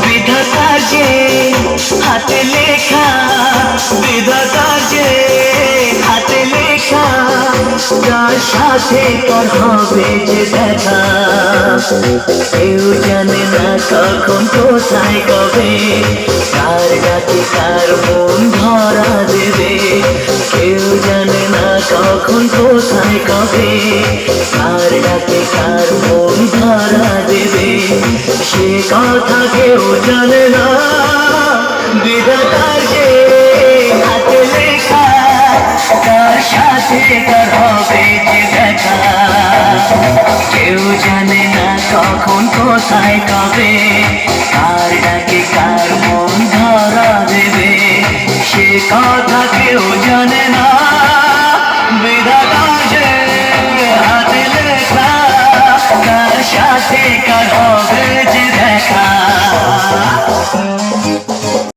বিধাতার যে হাতে লেখা, বিধাতার যে হাতে লেখা, যার সাথে তোর হবে যে দেখা। কেউ জানে না কখন কোথায় কবে, কার ডাকে কার মন ধরা দেবে। কেউ জানে না কখন কোথায় কবে, কার ডাকে কার মন ধরা দেবে। সে কথা কেউ জানে না, বিধাতার যে হাতে লেখা, তার সাথে তার হবে যে দেখা। কেউ জানে না কখন কোথায় কবে,